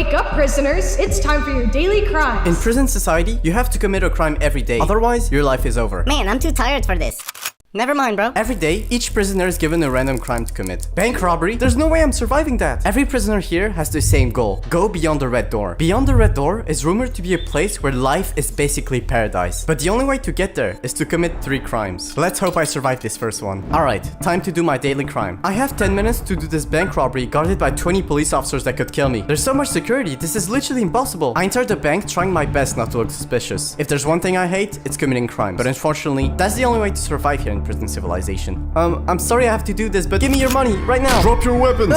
Wake up, prisoners! It's time for your daily crimes. In prison society, you have to commit a crime every day. Otherwise, your life is over. Man, I'm too tired for this. Never mind, bro. Every day, each prisoner is given a random crime to commit. Bank robbery? There's no way I'm surviving that. Every prisoner here has the same goal. Go beyond the red door. Beyond the red door is rumored to be a place where life is basically paradise. But the only way to get there is to commit 3 crimes. Let's hope I survive this first one. Alright, time to do my daily crime. I have 10 minutes to do this bank robbery guarded by 20 police officers that could kill me. There's so much security, this is literally impossible. I entered the bank trying my best not to look suspicious. If there's one thing I hate, it's committing crimes. But unfortunately, that's the only way to survive here in prison civilization. I'm sorry I have to do this, but give me your money right now. Drop your weapons.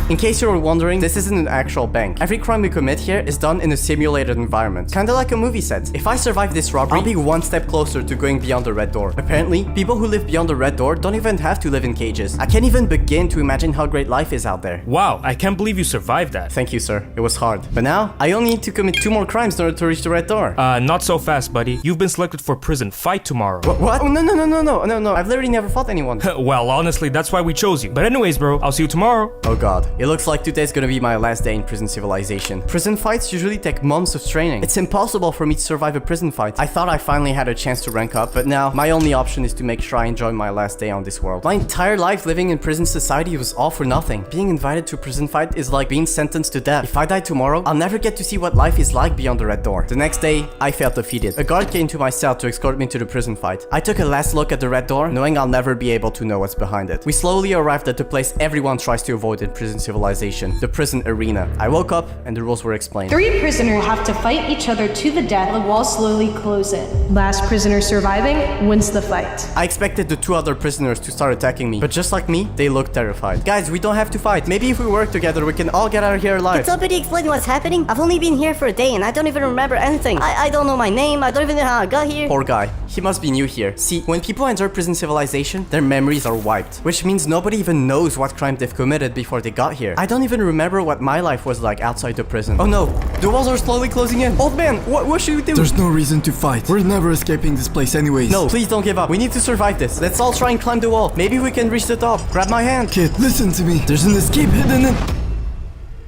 In case you were wondering, this isn't an actual bank. Every crime we commit here is done in a simulated environment, kinda like a movie set. If I survive this robbery, I'll be one step closer to going beyond the red door. Apparently, people who live beyond the red door don't even have to live in cages. I can't even begin to imagine how great life is out there. Wow, I can't believe you survived that. Thank you, sir. It was hard. But now, I only need to commit 2 more crimes in order to reach the red door. Not so fast, buddy. You've been selected for prison. Fight tomorrow. What? Oh, no. I've literally never fought anyone. Well, honestly, that's why we chose you. But anyways, bro, I'll see you tomorrow. Oh god. It looks like today's gonna be my last day in prison civilization. Prison fights usually take months of training. It's impossible for me to survive a prison fight. I thought I finally had a chance to rank up, but now my only option is to make sure I enjoy my last day on this world. My entire life living in prison society was all for nothing. Being invited to a prison fight is like being sentenced to death. If I die tomorrow, I'll never get to see what life is like beyond the red door. The next day, I felt defeated. A guard came to my cell to escort me to the prison fight. I took a last look at the red door, knowing I'll never be able to know what's behind it. We slowly arrived at the place everyone tries to avoid in prison civilization, the prison arena. I woke up and the rules were explained. 3 prisoners have to fight each other to the death. The walls slowly close in. Last prisoner surviving wins the fight. I expected the 2 other prisoners to start attacking me, but just like me, they looked terrified. Guys, we don't have to fight. Maybe if we work together, we can all get out of here alive. Can somebody explain what's happening? I've only been here for a day and I don't even remember anything. I don't know my name. I don't even know how I got here. Poor guy. He must be new here. See, when people enter prison civilization, their memories are wiped, which means nobody even knows what crime they've committed before they got here. I don't even remember what my life was like outside the prison. Oh no, the walls are slowly closing in. Old man, what should we do? There's no reason to fight. We're never escaping this place anyways. No, please don't give up. We need to survive this. Let's all try and climb the wall. Maybe we can reach the top. Grab my hand. Kid, listen to me. There's an escape hidden in...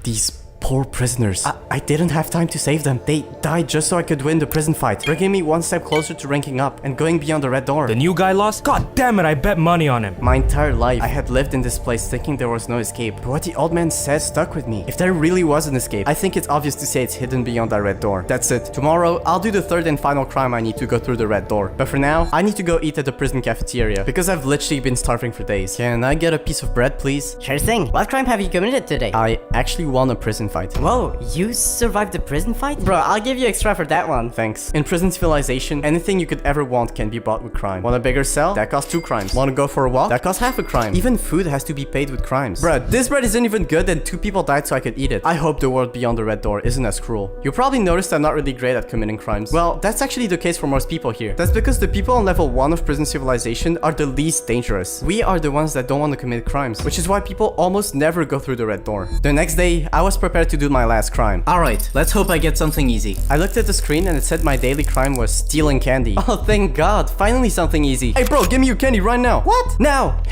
These poor prisoners. I didn't have time to save them. They died just so I could win the prison fight, bringing me one step closer to ranking up and going beyond the red door. The new guy lost? God damn it, I bet money on him. My entire life, I had lived in this place thinking there was no escape. But what the old man said stuck with me. If there really was an escape, I think it's obvious to say it's hidden beyond that red door. That's it. Tomorrow, I'll do the 3rd and final crime I need to go through the red door. But for now, I need to go eat at the prison cafeteria because I've literally been starving for days. Can I get a piece of bread, please? Sure thing. What crime have you committed today? I actually won a prison fight. Whoa, you survived the prison fight? Bro, I'll give you extra for that one. Thanks. In prison civilization, anything you could ever want can be bought with crime. Want a bigger cell? That costs 2 crimes. Want to go for a walk? That costs half a crime. Even food has to be paid with crimes. Bruh, this bread isn't even good and 2 people died so I could eat it. I hope the world beyond the red door isn't as cruel. You probably noticed I'm not really great at committing crimes. Well, that's actually the case for most people here. That's because the people on level 1 of prison civilization are the least dangerous. We are the ones that don't want to commit crimes, which is why people almost never go through the red door. The next day, I was prepared to do my last crime. Alright, let's hope I get something easy. I looked at the screen and it said my daily crime was stealing candy. Oh, thank God. Finally something easy. Hey bro, give me your candy right now. What? Now!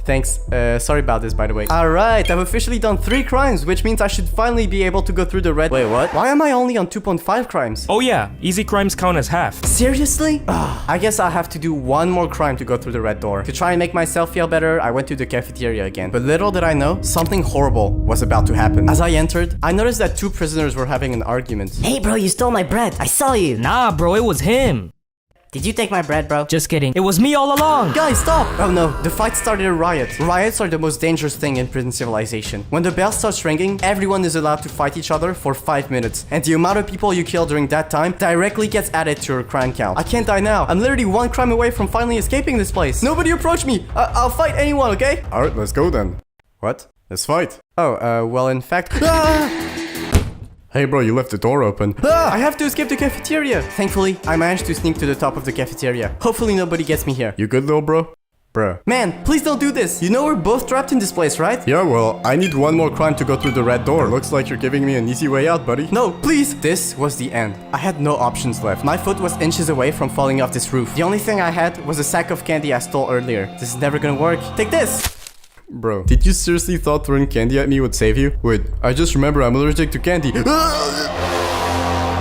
Thanks. Sorry about this, by the way. Alright, I've officially done 3 crimes, which means I should finally be able to go through the red... Wait, what? Why am I only on 2.5 crimes? Oh yeah, easy crimes count as half. Seriously? I guess I'll have to do 1 more crime to go through the red door. To try and make myself feel better, I went to the cafeteria again. But little did I know, something horrible was about to happen. As I entered, I noticed that 2 prisoners were having an argument. Hey bro, you stole my bread. I saw you. Nah, bro, it was him. Did you take my bread, bro? Just kidding. It was me all along. Guys, stop! Oh no, the fight started a riot. Riots are the most dangerous thing in prison civilization. When the bell starts ringing, everyone is allowed to fight each other for 5 minutes. And the amount of people you kill during that time directly gets added to your crime count. I can't die now. I'm literally 1 crime away from finally escaping this place. Nobody approach me. I'll fight anyone, okay? Alright, let's go then. What? Let's fight. Oh, well, in fact... Hey bro, you left the door open. I have to escape the cafeteria. Thankfully, I managed to sneak to the top of the cafeteria. Hopefully nobody gets me here. You good, little bro? Bruh. Man, please don't do this. You know we're both trapped in this place, right? Yeah, well, I need 1 more crime to go through the red door. Looks like you're giving me an easy way out, buddy. No, please. This was the end. I had no options left. My foot was inches away from falling off this roof. The only thing I had was a sack of candy I stole earlier. This is never gonna work. Take this! Bro, did you seriously thought throwing candy at me would save you? Wait, I just remember I'm allergic to candy.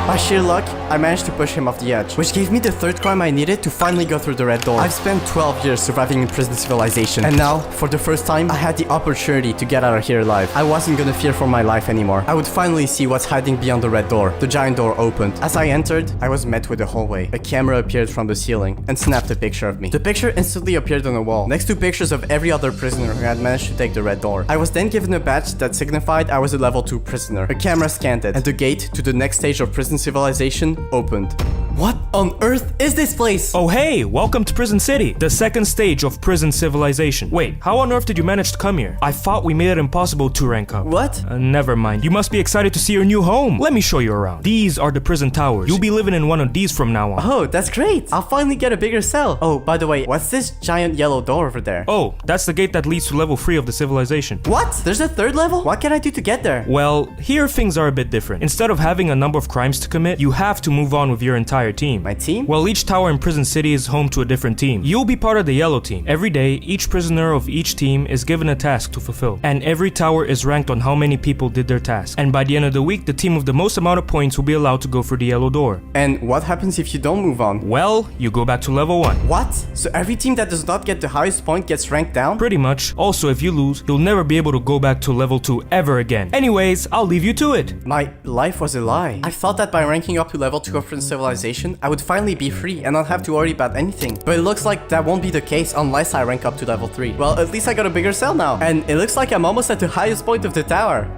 By sheer luck, I managed to push him off the edge, which gave me the third crime I needed to finally go through the red door. I've spent 12 years surviving in prison civilization, and now, for the first time, I had the opportunity to get out of here alive. I wasn't gonna fear for my life anymore. I would finally see what's hiding beyond the red door. The giant door opened. As I entered, I was met with a hallway. A camera appeared from the ceiling and snapped a picture of me. The picture instantly appeared on the wall, next to pictures of every other prisoner who had managed to take the red door. I was then given a badge that signified I was a level 2 prisoner. A camera scanned it, and the gate to the next stage of prison civilization opened. What on earth is this place? Oh hey, welcome to Prison City, the second stage of prison civilization. Wait, how on earth did you manage to come here? I thought we made it impossible to rank up. What? Never mind. You must be excited to see your new home. Let me show you around. These are the prison towers. You'll be living in one of these from now on. Oh, that's great. I'll finally get a bigger cell. Oh, by the way, what's this giant yellow door over there? Oh, that's the gate that leads to level 3 of the civilization. What? There's a third level? What can I do to get there? Well, here things are a bit different. Instead of having a number of crimes to commit, you have to move on with your entire team. My team? Well, each tower in Prison City is home to a different team. You'll be part of the yellow team. Every day, each prisoner of each team is given a task to fulfill. And every tower is ranked on how many people did their task. And by the end of the week, the team with the most amount of points will be allowed to go for the yellow door. And what happens if you don't move on? Well, you go back to level 1. What? So every team that does not get the highest point gets ranked down? Pretty much. Also, if you lose, you'll never be able to go back to level 2 ever again. Anyways, I'll leave you to it. My life was a lie. I thought that by ranking up to level 2 of Prison Civilization, I would finally be free and not have to worry about anything. But it looks like that won't be the case unless I rank up to level 3. Well, at least I got a bigger cell now. And it looks like I'm almost at the highest point of the tower.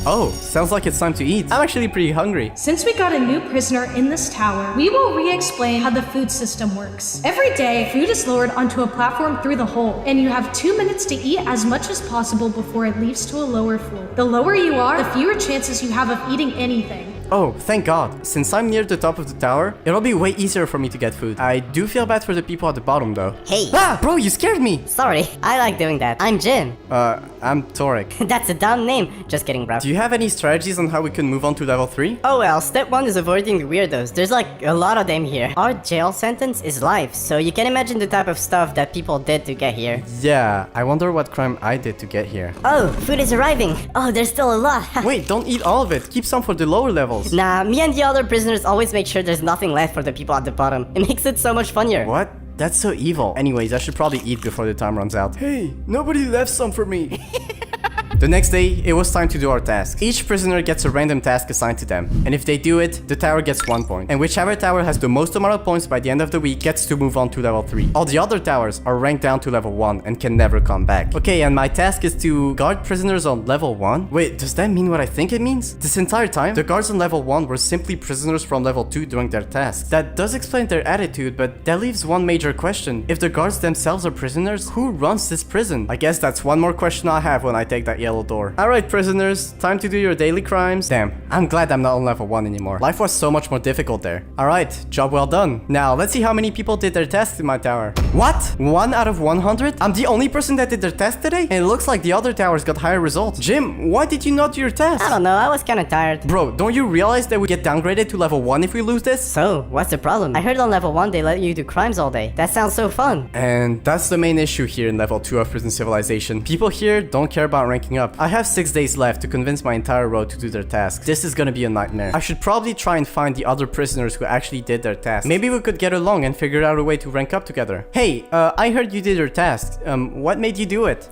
Oh, sounds like it's time to eat. I'm actually pretty hungry. Since we got a new prisoner in this tower, we will re-explain how the food system works. Every day, food is lowered onto a platform through the hole, and you have 2 minutes to eat as much as possible before it leaves to a lower floor. The lower you are, the fewer chances you have of eating anything. Oh, thank God. Since I'm near the top of the tower, it'll be way easier for me to get food. I do feel bad for the people at the bottom though. Hey. Ah, bro, you scared me. Sorry, I like doing that. I'm Jim. I'm Torek. That's a dumb name. Just kidding, bro. Do you have any strategies on how we can move on to level 3? Oh well, step 1 is avoiding the weirdos. There's like a lot of them here. Our jail sentence is life, so you can imagine the type of stuff that people did to get here. Yeah, I wonder what crime I did to get here. Oh, food is arriving. Oh, there's still a lot. Wait, don't eat all of it. Keep some for the lower levels. Nah, me and the other prisoners always make sure there's nothing left for the people at the bottom. It makes it so much funnier. What? That's so evil. Anyways, I should probably eat before the time runs out. Hey, nobody left some for me. The next day, it was time to do our task. Each prisoner gets a random task assigned to them, and if they do it, the tower gets 1 point. And whichever tower has the most amount of points by the end of the week gets to move on to level 3. All the other towers are ranked down to level 1 and can never come back. Okay, and my task is to guard prisoners on level 1? Wait, does that mean what I think it means? This entire time, the guards on level 1 were simply prisoners from level 2 doing their tasks. That does explain their attitude, but that leaves one major question. If the guards themselves are prisoners, who runs this prison? I guess that's one more question I have when I take that yellow door. Alright, prisoners, time to do your daily crimes. Damn, I'm glad I'm not on level 1 anymore. Life was so much more difficult there. Alright, job well done. Now, let's see how many people did their tasks in my tower. What? 1 out of 100? I'm the only person that did their test today? And it looks like the other towers got higher results. Jim, why did you not do your test? I don't know, I was kinda tired. Bro, don't you realize that we get downgraded to level 1 if we lose this? So, what's the problem? I heard on level 1 they let you do crimes all day. That sounds so fun. And that's the main issue here in level 2 of Prison Civilization. People here don't care about ranking up. I have 6 days left to convince my entire row to do their tasks. This is gonna be a nightmare. I should probably try and find the other prisoners who actually did their tasks. Maybe we could get along and figure out a way to rank up together. Hey, I heard you did your task. What made you do it?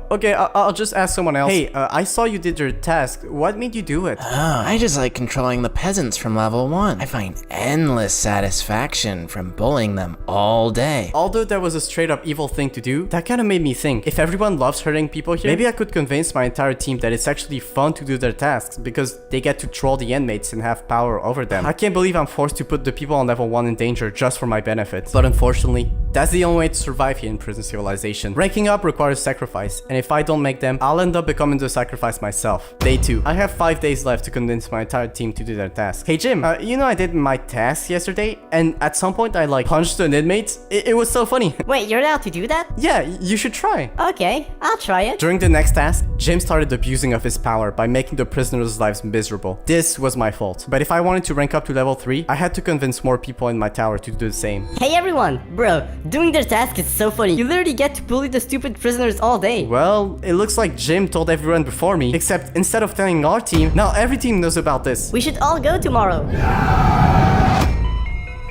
Okay, I'll just ask someone else. Hey, I saw you did your task. What made you do it? Oh, I just like controlling the peasants from level 1. I find endless satisfaction from bullying them all day. Although that was a straight up evil thing to do, that kind of made me think, if everyone loves hurting people here, maybe I could convince my entire team that it's actually fun to do their tasks because they get to troll the inmates and have power over them. I can't believe I'm forced to put the people on level 1 in danger just for my benefit. But unfortunately, that's the only way to survive here in Prison Civilization. Ranking up requires sacrifice, and if I don't make them, I'll end up becoming the sacrifice myself. Day 2. I have 5 days left to convince my entire team to do their task. Hey Jim, you know I did my task yesterday, and at some point I like punched an inmate. It was so funny. Wait, you're allowed to do that? Yeah, you should try. Okay, I'll try it. During the next task, Jim started abusing of his power by making the prisoners' lives miserable. This was my fault. But if I wanted to rank up to level 3, I had to convince more people in my tower to do the same. Hey everyone! Bro, Doing their task is so funny. You literally get to bully the stupid prisoners all day. Well, it looks like Jim told everyone before me, except instead of telling our team, now every team knows about this. We should all go tomorrow.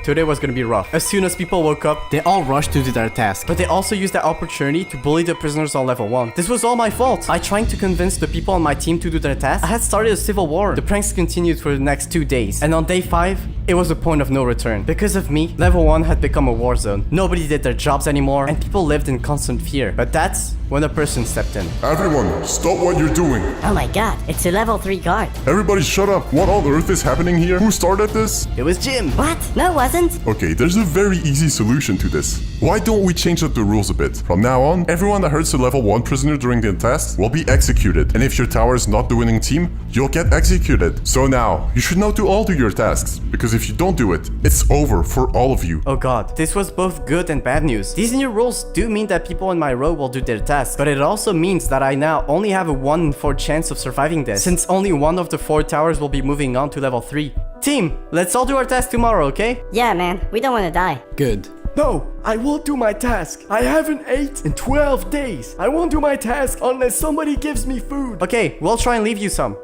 Today was gonna be rough. As soon as people woke up, they all rushed to do their task. But they also used that opportunity to bully the prisoners on level 1. This was all my fault. I tried to convince the people on my team to do their task. I had started a civil war. The pranks continued for the next 2 days. And on day 5, it was a point of no return. Because of me, level 1 had become a war zone. Nobody did their jobs anymore, and people lived in constant fear. But that's when a person stepped in. Everyone, stop what you're doing. Oh my god, it's a level 3 guard. Everybody shut up. What on earth is happening here? Who started this? It was Jim. What? No, it wasn't. Okay, there's a very easy solution to this. Why don't we change up the rules a bit? From now on, everyone that hurts a level 1 prisoner during the task will be executed. And if your tower is not the winning team, you'll get executed. So now, you should now all do your tasks. Because if you don't do it, it's over for all of you. Oh god, this was both good and bad news. These new rules do mean that people in my row will do their tasks, but it also means that I now only have a 1 in 4 chance of surviving this, since only one of the 4 towers will be moving on to level 3. Team, let's all do our task tomorrow, okay? Yeah, man, we don't want to die. Good. No, I won't do my task. I haven't ate in 12 days. I won't do my task unless somebody gives me food. Okay, we'll try and leave you some.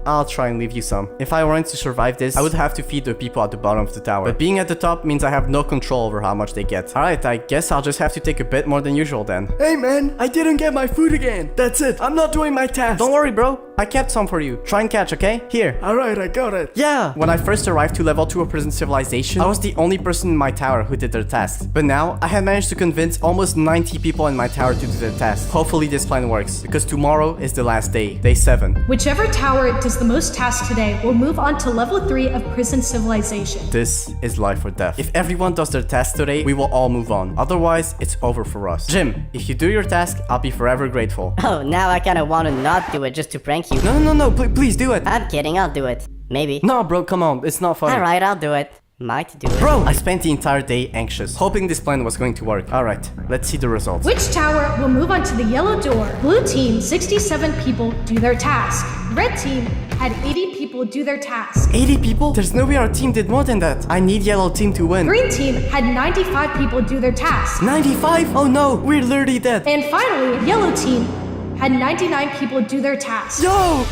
I'll try and leave you some. If I wanted to survive this, I would have to feed the people at the bottom of the tower. But being at the top means I have no control over how much they get. Alright, I guess I'll just have to take a bit more than usual then. Hey man, I didn't get my food again. That's it. I'm not doing my task. Don't worry, bro. I kept some for you. Try and catch, okay? Here. Alright, I got it. Yeah! When I first arrived to level 2 of Prison Civilization, I was the only person in my tower who did their tasks. But now, I have managed to convince almost 90 people in my tower to do their tasks. Hopefully this plan works, because tomorrow is the last day. Day 7. Whichever tower does the most tasks today will move on to level 3 of Prison Civilization. This is life or death. If everyone does their task today, we will all move on. Otherwise, it's over for us. Jim, if you do your task, I'll be forever grateful. Oh, now I kinda wanna not do it just to prank you. No, please do it. I'm kidding, I'll do it. Maybe. No, bro, come on. It's not funny. Alright, I'll do it. Might do it. Bro, I spent the entire day anxious, hoping this plan was going to work. Alright, let's see the results. Which tower will move on to the yellow door? Blue team, 67 people do their task. Red team had 80 people do their task. 80 people? There's no way our team did more than that. I need yellow team to win. Green team had 95 people do their task. 95? Oh no, we're literally dead. And finally, yellow team had 99 people do their task. Yo!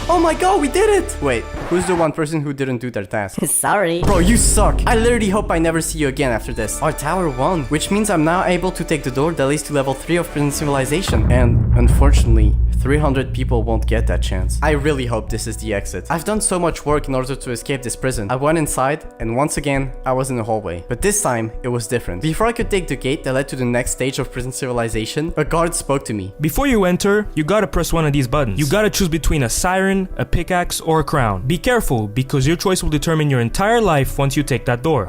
Oh my god, we did it! Wait, who's the one person who didn't do their task? Sorry. Bro, you suck. I literally hope I never see you again after this. Our tower won, which means I'm now able to take the door that leads to level 3 of Prison Civilization. And unfortunately, 300 people won't get that chance. I really hope this is the exit. I've done so much work in order to escape this prison. I went inside, and once again, I was in the hallway. But this time, it was different. Before I could take the gate that led to the next stage of Prison Civilization, a guard spoke to me. Before you enter, you gotta press one of these buttons. You gotta choose between a siren, a pickaxe, or a crown. Be careful, because your choice will determine your entire life once you take that door.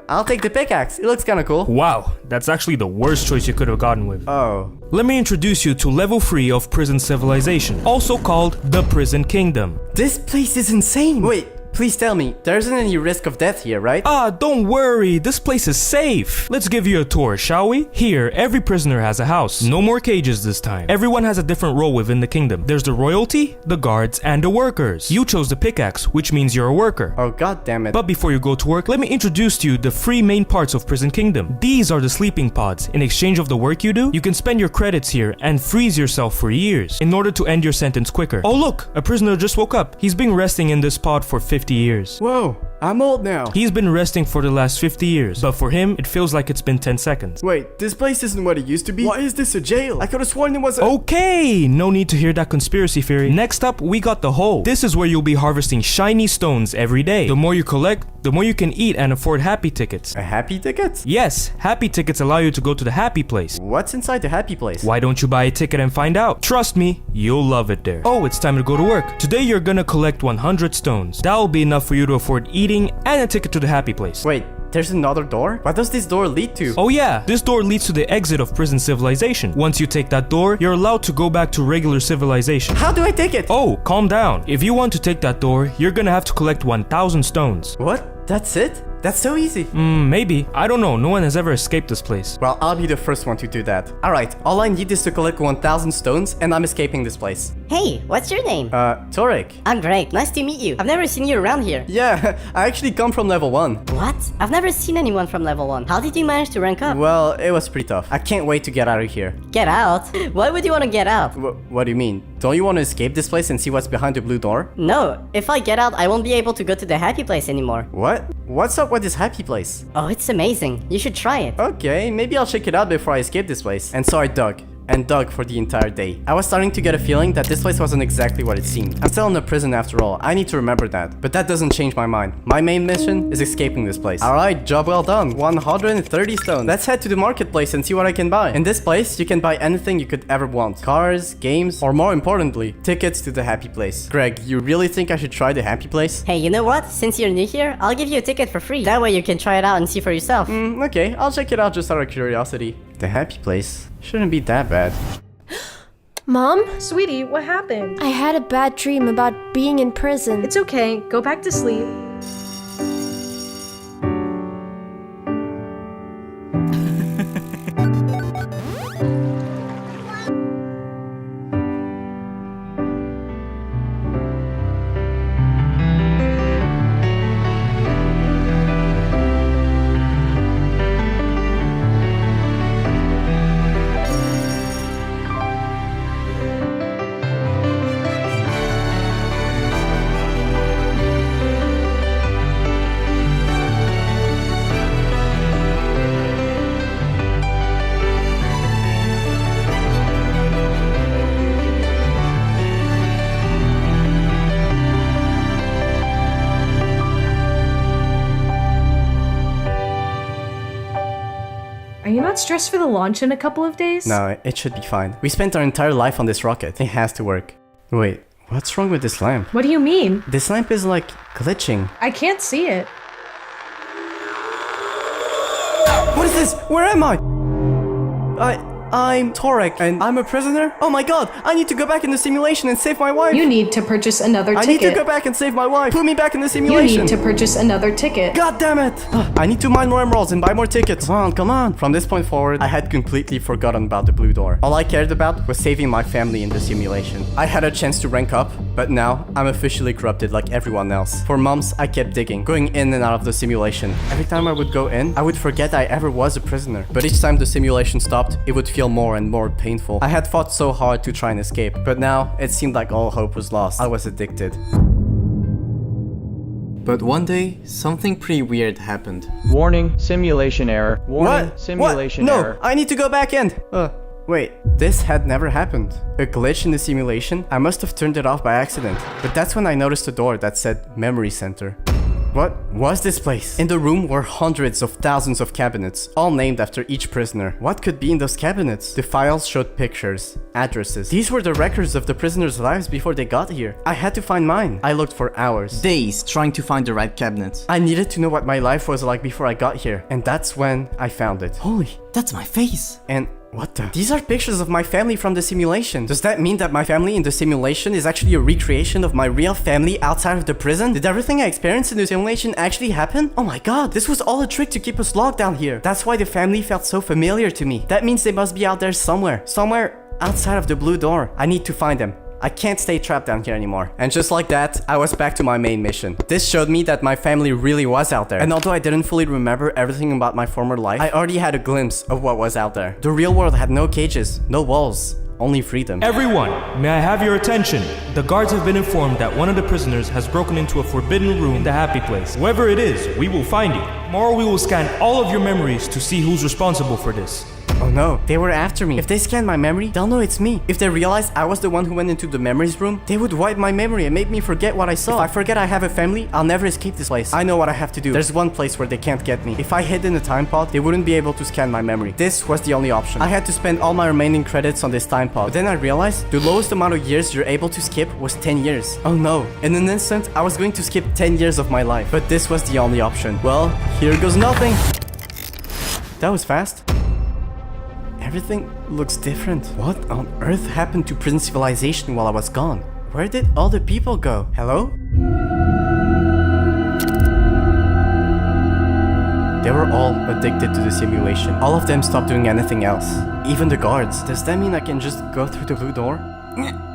I'll take the pickaxe. It looks kinda cool. Wow, that's actually the worst choice you could have gotten with. Oh. Let me introduce you to level 3 of Prison Civilization, also called the Prison Kingdom. This place is insane. Wait, please tell me, there isn't any risk of death here, right? Ah, don't worry, this place is safe. Let's give you a tour, shall we? Here, every prisoner has a house. No more cages this time. Everyone has a different role within the kingdom. There's the royalty, the guards, and the workers. You chose the pickaxe, which means you're a worker. Oh, god damn it. But before you go to work, let me introduce to you the 3 main parts of Prison Kingdom. These are the sleeping pods. In exchange of the work you do, you can spend your credits here and freeze yourself for years in order to end your sentence quicker. Oh look, a prisoner just woke up. He's been resting in this pod for 50 years. Whoa, I'm old now. He's been resting for the last 50 years, but for him, it feels like it's been 10 seconds. Wait, this place isn't what it used to be? Why is this a jail? I could have sworn it was a— Okay, no need to hear that conspiracy theory. Next up, we got the hole. This is where you'll be harvesting shiny stones every day. The more you collect, the more you can eat and afford happy tickets. A happy ticket? Yes, happy tickets allow you to go to the happy place. What's inside the happy place? Why don't you buy a ticket and find out? Trust me, you'll love it there. Oh, it's time to go to work. Today you're gonna collect 100 stones. That'll be enough for you to afford eating and a ticket to the happy place. Wait, there's another door? What does this door lead to? Oh yeah, this door leads to the exit of Prison Civilization. Once you take that door, you're allowed to go back to regular civilization. How do I take it? Oh, calm down. If you want to take that door, you're gonna have to collect 1,000 stones. What? That's it? That's so easy. Maybe. I don't know. No one has ever escaped this place. Well, I'll be the first one to do that. Alright, all I need is to collect 1,000 stones and I'm escaping this place. Hey, what's your name? Torek. I'm Drake. Nice to meet you. I've never seen you around here. Yeah, I actually come from level 1. What? I've never seen anyone from level 1. How did you manage to rank up? Well, it was pretty tough. I can't wait to get out of here. Get out? Why would you want to get out? What do you mean? Don't you want to escape this place and see what's behind the blue door? No, if I get out, I won't be able to go to the happy place anymore. What? What's up with this happy place? Oh, it's amazing. You should try it. Okay, maybe I'll check it out before I escape this place. And so I dug. And dug for the entire day. I was starting to get a feeling that this place wasn't exactly what it seemed. I'm still in a prison after all, I need to remember that. But that doesn't change my mind. My main mission is escaping this place. Alright, job well done. 130 stone. Let's head to the marketplace and see what I can buy. In this place, you can buy anything you could ever want. Cars, games, or more importantly, tickets to the happy place. Greg, you really think I should try the happy place? Hey, you know what? Since you're new here, I'll give you a ticket for free. That way you can try it out and see for yourself. Okay, I'll check it out just out of curiosity. The happy place shouldn't be that bad. Mom? Sweetie, what happened? I had a bad dream about being in prison. It's okay. Go back to sleep. Are you not stressed for the launch in a couple of days? No, it should be fine. We spent our entire life on this rocket. It has to work. Wait, what's wrong with this lamp? What do you mean? This lamp is like glitching. I can't see it. What is this? Where am I? I'm Torek, and I'm a prisoner? Oh my god, I need to go back in the simulation and save my wife! You need to purchase another I ticket. need to go back and save my wife! Put me back in the You simulation! need to purchase another ticket. God damn it! I need to mine more emeralds and buy more tickets. Come on. From this point forward, I had completely forgotten about the blue door. All I cared about was saving my family in the simulation. I had a chance to rank up, but now I'm officially corrupted like everyone else. For months, I kept digging, going in and out of the simulation. Every time I would go in, I would forget I ever was a prisoner. But each time the simulation stopped, it would feel more and more painful. I had fought so hard to try and escape, but now it seemed like all hope was lost. I was addicted. But one day, something pretty weird happened. Warning, simulation error. Warning, simulation error. No, I need to go back in. Wait, this had never happened. A glitch in the simulation? I must have turned it off by accident. But that's when I noticed a door that said Memory Center. What was this place? In the room were hundreds of thousands of cabinets, all named after each prisoner. What could be in those cabinets? The files showed pictures, addresses. These were the records of the prisoners' lives before they got here. I had to find mine. I looked for hours. Days trying to find the right cabinet. I needed to know what my life was like before I got here. And that's when I found it. Holy, that's my face. And what the? These are pictures of my family from the simulation. Does that mean that my family in the simulation is actually a recreation of my real family outside of the prison? Did everything I experienced in the simulation actually happen? Oh my god, this was all a trick to keep us locked down here. That's why the family felt so familiar to me. That means they must be out there somewhere. Somewhere outside of the blue door. I need to find them. I can't stay trapped down here anymore. And just like that, I was back to my main mission. This showed me that my family really was out there. And although I didn't fully remember everything about my former life, I already had a glimpse of what was out there. The real world had no cages, no walls, only freedom. Everyone, may I have your attention? The guards have been informed that one of the prisoners has broken into a forbidden room in the happy place. Whoever it is, we will find you. Tomorrow we will scan all of your memories to see who's responsible for this. Oh no, they were after me. If they scan my memory, they'll know it's me. If they realize I was the one who went into the memories room, they would wipe my memory and make me forget what I saw. If I forget I have a family, I'll never escape this place. I know what I have to do. There's one place where they can't get me. If I hid in a time pod, they wouldn't be able to scan my memory. This was the only option. I had to spend all my remaining credits on this time pod. But then I realized the lowest amount of years you're able to skip was 10 years. Oh no. In an instant, I was going to skip 10 years of my life. But this was the only option. Well, here goes nothing. That was fast. Everything looks different. What on earth happened to prison civilization while I was gone? Where did all the people go? Hello? They were all addicted to the simulation. All of them stopped doing anything else. Even the guards. Does that mean I can just go through the blue door?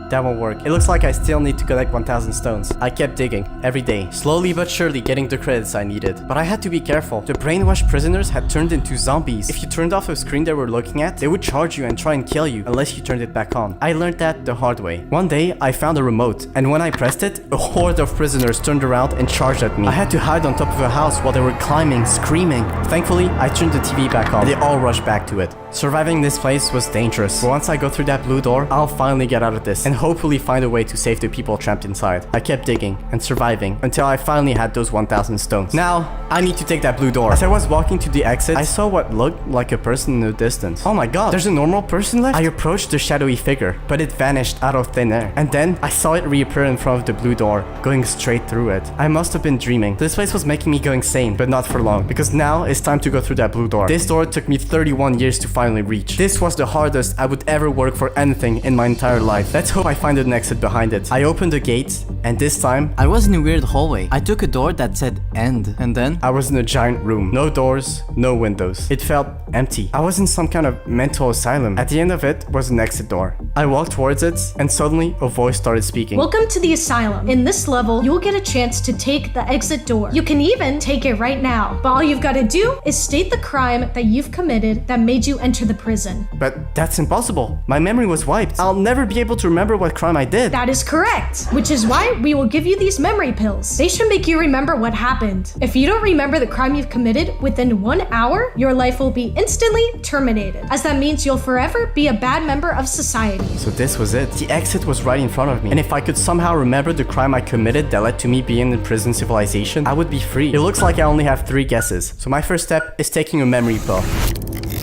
that won't work. It looks like I still need to collect 1000 stones. I kept digging, every day, slowly but surely getting the credits I needed. But I had to be careful. The brainwashed prisoners had turned into zombies. If you turned off a screen they were looking at, they would charge you and try and kill you unless you turned it back on. I learned that the hard way. One day, I found a remote, and when I pressed it, a horde of prisoners turned around and charged at me. I had to hide on top of a house while they were climbing, screaming. Thankfully, I turned the TV back on, and they all rushed back to it. Surviving this place was dangerous, but once I go through that blue door, I'll finally get out of this, and hopefully find a way to save the people trapped inside. I kept digging and surviving until I finally had those 1000 stones. Now, I need to take that blue door. As I was walking to the exit, I saw what looked like a person in the distance. Oh my god, there's a normal person left? I approached the shadowy figure, but it vanished out of thin air. And then, I saw it reappear in front of the blue door, going straight through it. I must have been dreaming. This place was making me go insane, but not for long, because now it's time to go through that blue door. This door took me 31 years to finally reach. This was the hardest I would ever work for anything in my entire life. Let's hope I find an exit behind it. I opened the gate, and this time, I was in a weird hallway. I took a door that said end, and then I was in a giant room. No doors, no windows. It felt empty. I was in some kind of mental asylum. At the end of it was an exit door. I walked towards it, and suddenly a voice started speaking. Welcome to the asylum. In this level, you'll get a chance to take the exit door. You can even take it right now. But all you've got to do is state the crime that you've committed that made you enter the prison. But that's impossible. My memory was wiped. I'll never be able to remember what crime I did. That is correct, which is why we will give you these memory pills. They should make you remember what happened. If you don't remember the crime you've committed within 1 hour, your life will be instantly terminated, as that means you'll forever be a bad member of society. So this was it. The exit was right in front of me. And if I could somehow remember the crime I committed that led to me being in prison civilization, I would be free. It looks like I only have 3 guesses. So my first step is taking a memory pill.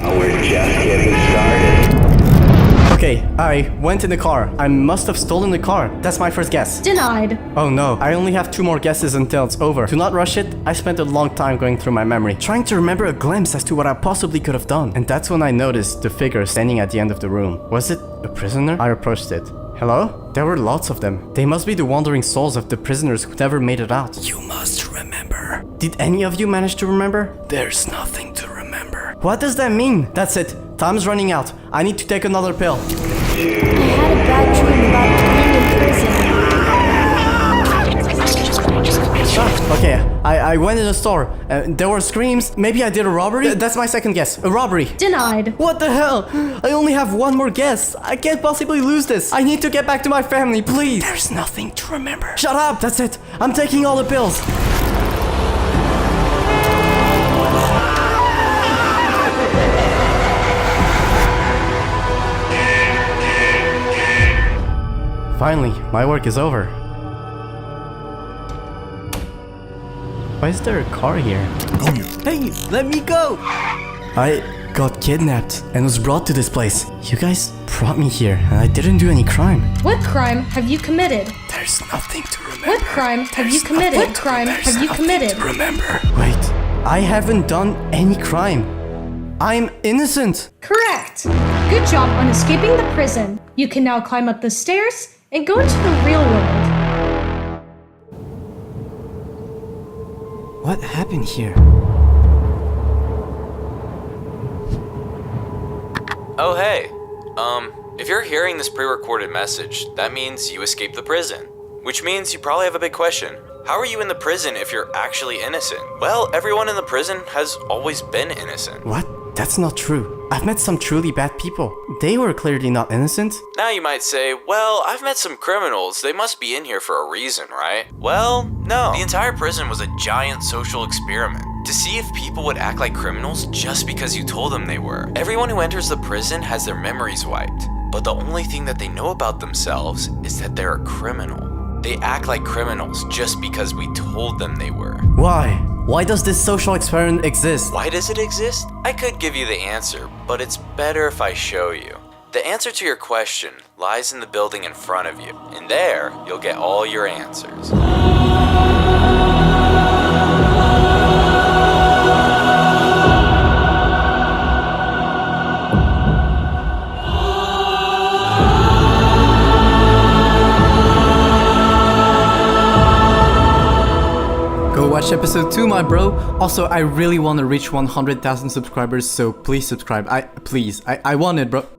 We're just getting started. Okay, I went in the car. I must have stolen the car. That's my first guess. Denied. Oh no, I only have 2 more guesses until it's over. To not rush it, I spent a long time going through my memory, trying to remember a glimpse as to what I possibly could have done. And that's when I noticed the figure standing at the end of the room. Was it a prisoner? I approached it. Hello? There were lots of them. They must be the wandering souls of the prisoners who never made it out. You must remember. Did any of you manage to remember? There's nothing to remember. What does that mean? That's it. Time's running out. I need to take another pill. I had a bad dream about being in prison. Okay, I went in a store. There were screams. Maybe I did a robbery? That's my second guess. A robbery. Denied. What the hell? I only have 1 more guess. I can't possibly lose this. I need to get back to my family, please. There's nothing to remember. Shut up. That's it. I'm taking all the pills. Finally, my work is over. Why is there a car here? hey, let me go! I got kidnapped and was brought to this place. You guys brought me here and I didn't do any crime. What crime have you committed? There's nothing to remember. What crime have you committed? What crime have you committed? Remember. Wait, I haven't done any crime. I'm innocent. Correct. Good job on escaping the prison. You can now climb up the stairs and go into the real world. What happened here? Oh hey, if you're hearing this pre-recorded message, that means you escaped the prison. Which means you probably have a big question. How are you in the prison if you're actually innocent? Well, everyone in the prison has always been innocent. What? That's not true. I've met some truly bad people. They were clearly not innocent. Now you might say, well, I've met some criminals. They must be in here for a reason, right? Well, no. The entire prison was a giant social experiment to see if people would act like criminals just because you told them they were. Everyone who enters the prison has their memories wiped, but the only thing that they know about themselves is that they're a criminal. They act like criminals just because we told them they were. Why? Why does this social experiment exist? Why does it exist? I could give you the answer, but it's better if I show you. The answer to your question lies in the building in front of you, and there you'll get all your answers. Watch episode 2, my bro. Also, I really want to reach 100,000 subscribers, so please subscribe. I want it, bro.